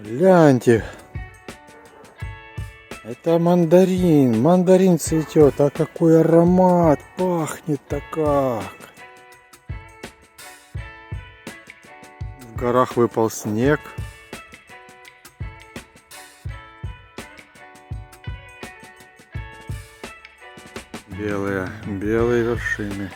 Гляньте. Это мандарин. Мандарин цветет. А какой аромат. Пахнет-то как. В горах выпал снег. Белые вершины.